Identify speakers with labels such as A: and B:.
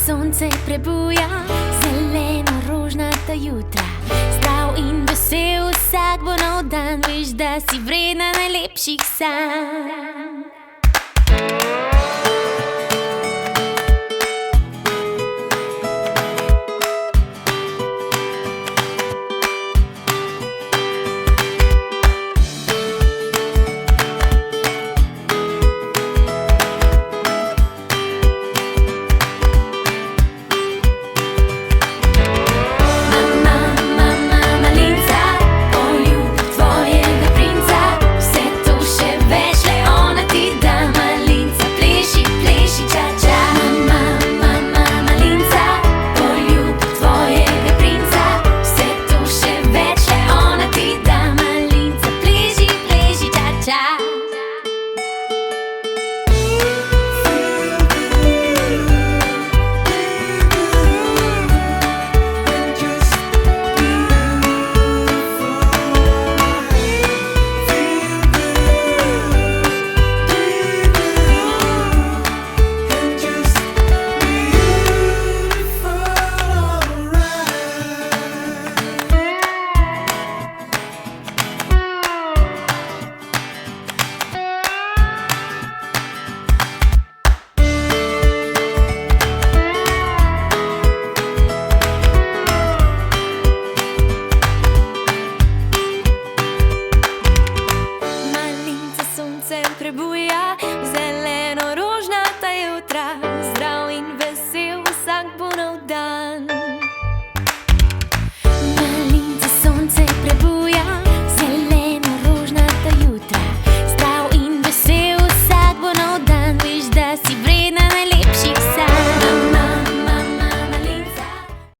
A: sonce prebuja, zeleno rožnata jutra. Zdrav in vesel, vsak bo nov dan, veš, da si vredna najlepših sanj. Prebuja, zeleno rožnata jutra, zdrav in vesel, vsak bo nov dan.